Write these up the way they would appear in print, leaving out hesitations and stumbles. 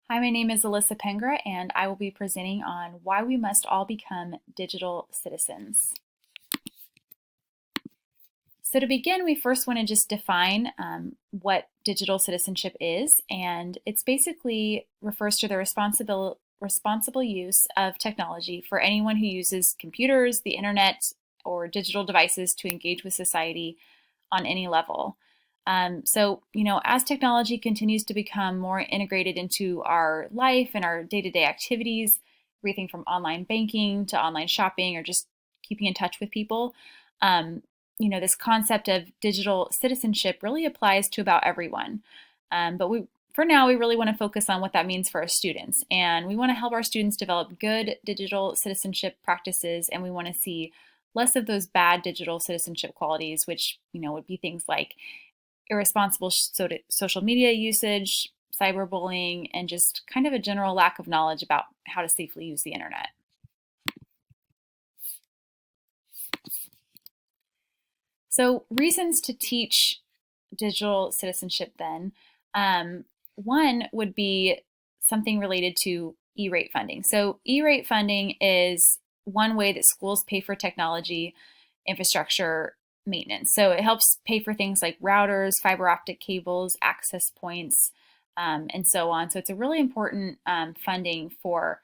Hi, my name is Alyssa Pengra, and I will be presenting on why we must all become digital citizens. So to begin, we first want to just define what digital citizenship is, and it's basically refers to the responsible use of technology for anyone who uses computers, the internet, or digital devices to engage with society on any level. As technology continues to become more integrated into our life and our day-to-day activities, everything from online banking to online shopping or just keeping in touch with people, this concept of digital citizenship really applies to about everyone. For now, we really want to focus on what that means for our students. And we want to help our students develop good digital citizenship practices, and we want to see less of those bad digital citizenship qualities, which, would be things like irresponsible social media usage, cyberbullying, and just kind of a general lack of knowledge about how to safely use the internet. So reasons to teach digital citizenship then. One would be something related to ERate funding. So ERate funding is one way that schools pay for technology infrastructure maintenance. So it helps pay for things like routers, fiber optic cables, access points, and so on. So it's a really important funding for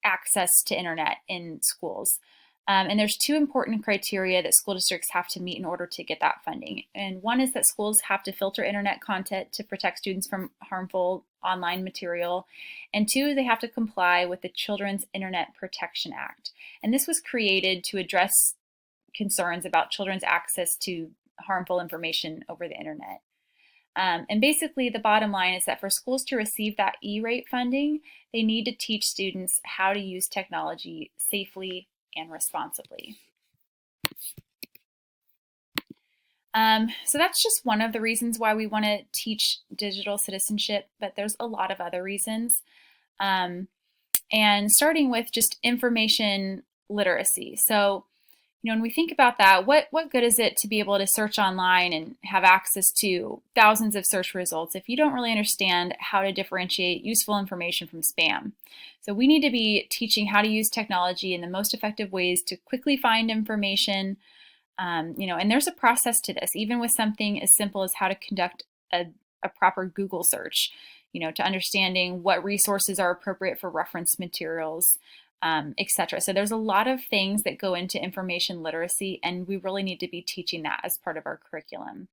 access to internet in schools. And there's two important criteria that school districts have to meet in order to get that funding. And one is that schools have to filter internet content to protect students from harmful online material. And two, they have to comply with the Children's Internet Protection Act. And this was created to address concerns about children's access to harmful information over the internet. And basically, the bottom line is that for schools to receive that E-rate funding, they need to teach students how to use technology safely and responsibly. So that's just one of the reasons why we want to teach digital citizenship, but there's a lot of other reasons. And starting with just information literacy. So, when we think about that, what good is it to be able to search online and have access to thousands of search results if you don't really understand how to differentiate useful information from spam? So we need to be teaching how to use technology in the most effective ways to quickly find information. And there's a process to this, even with something as simple as how to conduct a proper Google search, to understanding what resources are appropriate for reference materials, etc. So there's a lot of things that go into information literacy, and we really need to be teaching that as part of our curriculum.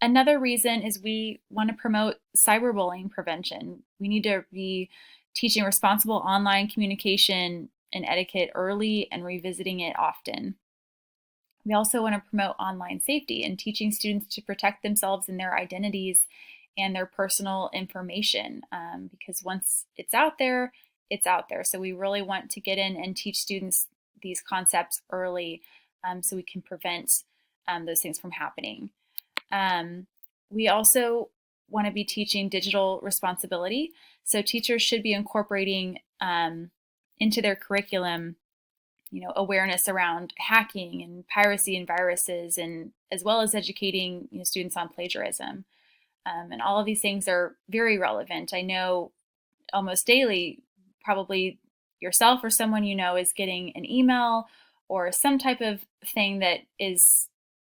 Another reason is we want to promote cyberbullying prevention. We need to be teaching responsible online communication and etiquette early and revisiting it often. We also want to promote online safety and teaching students to protect themselves and their identities and their personal information, because once it's out there, it's out there. So we really want to get in and teach students these concepts early, so we can prevent those things from happening. We also want to be teaching digital responsibility. So teachers should be incorporating into their curriculum, awareness around hacking and piracy and viruses, and as well as educating students on plagiarism. And all of these things are very relevant. I know almost daily, probably yourself or someone is getting an email or some type of thing that is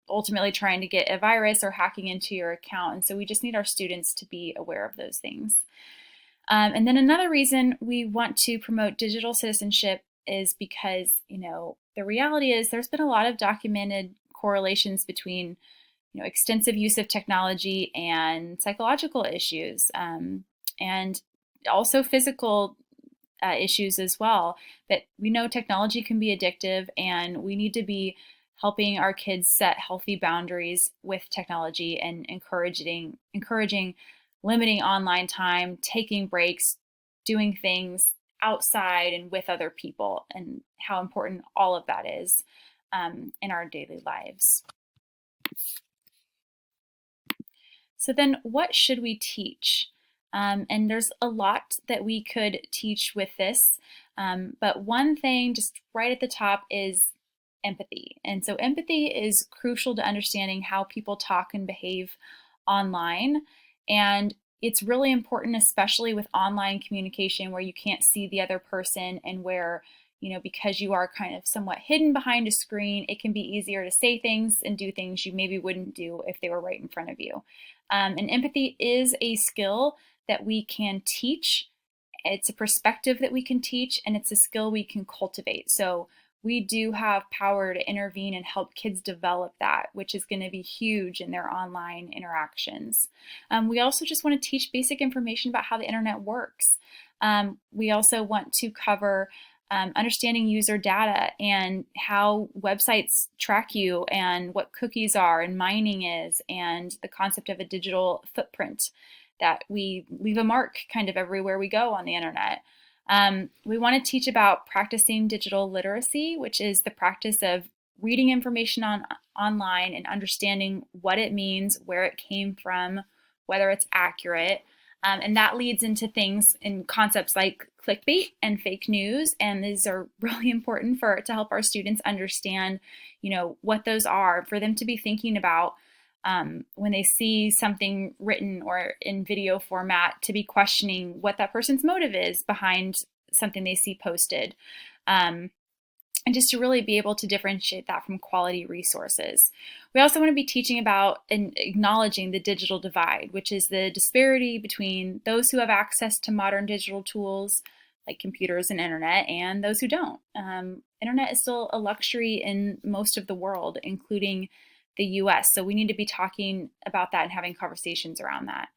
ultimately trying to get a virus or hacking into your account. And so we just need our students to be aware of those things. And then another reason we want to promote digital citizenship is because, the reality is there's been a lot of documented correlations between, extensive use of technology and psychological issues, and also physical issues as well. But we know technology can be addictive, and we need to be helping our kids set healthy boundaries with technology and encouraging limiting online time, taking breaks, doing things outside and with other people, and how important all of that is in our daily lives. So then what should we teach? And there's a lot that we could teach with this, but one thing just right at the top is empathy. And so empathy is crucial to understanding how people talk and behave online. And It's really important, especially with online communication where you can't see the other person and where, because you are kind of somewhat hidden behind a screen, it can be easier to say things and do things you maybe wouldn't do if they were right in front of you. And empathy is a skill that we can teach. It's a perspective that we can teach, and it's a skill we can cultivate. So we do have power to intervene and help kids develop that, which is going to be huge in their online interactions. We also just want to teach basic information about how the internet works. We also want to cover understanding user data and how websites track you and what cookies are and mining is, and the concept of a digital footprint, that we leave a mark kind of everywhere we go on the internet. We want to teach about practicing digital literacy, which is the practice of reading information online and understanding what it means, where it came from, whether it's accurate. And that leads into things and concepts like clickbait and fake news. And these are really important to help our students understand, what those are, for them to be thinking about when they see something written or in video format, to be questioning what that person's motive is behind something they see posted. And just to really be able to differentiate that from quality resources. We also want to be teaching about and acknowledging the digital divide, which is the disparity between those who have access to modern digital tools like computers and internet and those who don't. Internet is still a luxury in most of the world, including the US. So we need to be talking about that and having conversations around that.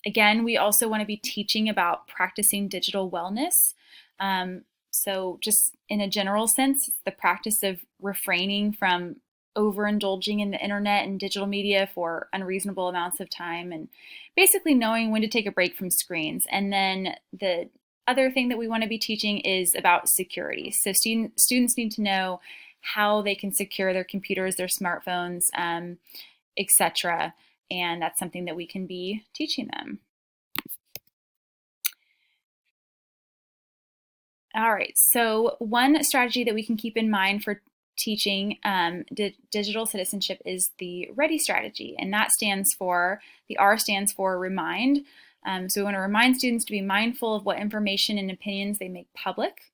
Again, we also want to be teaching about practicing digital wellness. So just in a general sense, it's the practice of refraining from overindulging in the internet and digital media for unreasonable amounts of time, and basically knowing when to take a break from screens. And then the other thing that we want to be teaching is about security. So students need to know how they can secure their computers, their smartphones, etc. And that's something that we can be teaching them. All right, so one strategy that we can keep in mind for teaching digital citizenship is the READY strategy, and that stands for, the R stands for remind. So we want to remind students to be mindful of what information and opinions they make public.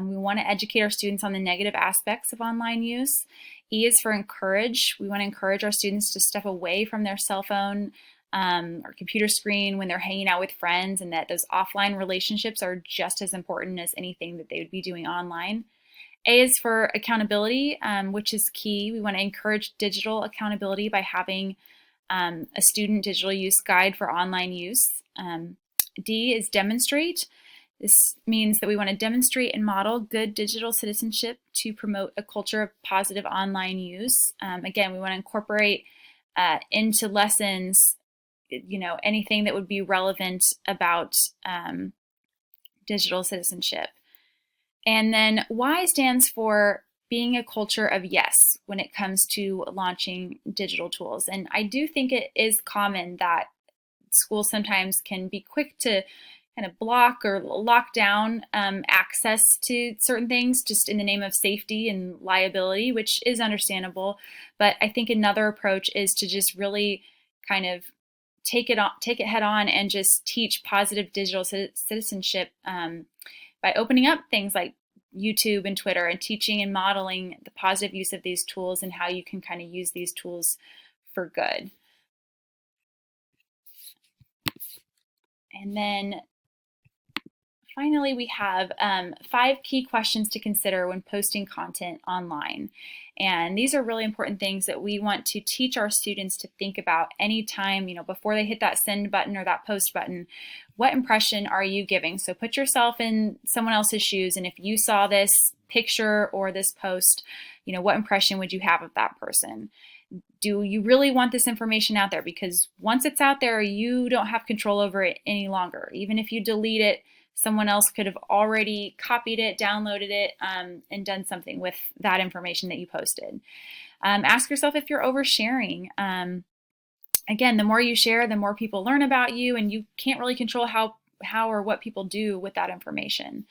We want to educate our students on the negative aspects of online use. E is for encourage. We want to encourage our students to step away from their cell phone or computer screen when they're hanging out with friends, and that those offline relationships are just as important as anything that they would be doing online. A is for accountability, which is key. We want to encourage digital accountability by having a student digital use guide for online use. D is demonstrate. This means that we want to demonstrate and model good digital citizenship to promote a culture of positive online use. Again, we want to incorporate into lessons, anything that would be relevant about digital citizenship. And then Y stands for being a culture of yes when it comes to launching digital tools. And I do think it is common that schools sometimes can be quick to kind of block or lock down access to certain things just in the name of safety and liability, which is understandable. But I think another approach is to just really kind of take it head on and just teach positive digital citizenship by opening up things like YouTube and Twitter and teaching and modeling the positive use of these tools and how you can kind of use these tools for good. And then finally, we have 5 key questions to consider when posting content online. And these are really important things that we want to teach our students to think about anytime, before they hit that send button or that post button. What impression are you giving? So put yourself in someone else's shoes, and if you saw this picture or this post, what impression would you have of that person? Do you really want this information out there? Because once it's out there, you don't have control over it any longer. Even if you delete it, someone else could have already copied it, downloaded it, and done something with that information that you posted. Ask yourself if you're oversharing. Again, the more you share, the more people learn about you, and you can't really control how or what people do with that information.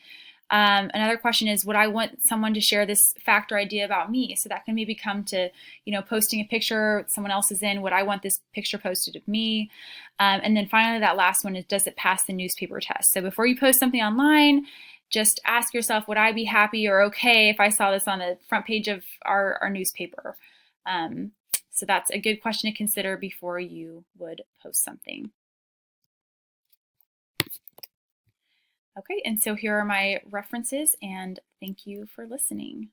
Another question is, would I want someone to share this fact or idea about me? So that can maybe come to, posting a picture someone else is in. Would I want this picture posted of me? And then finally, that last one is, does it pass the newspaper test? So before you post something online, just ask yourself, would I be happy or okay if I saw this on the front page of our newspaper? So that's a good question to consider before you would post something. Okay, and so here are my references, and thank you for listening.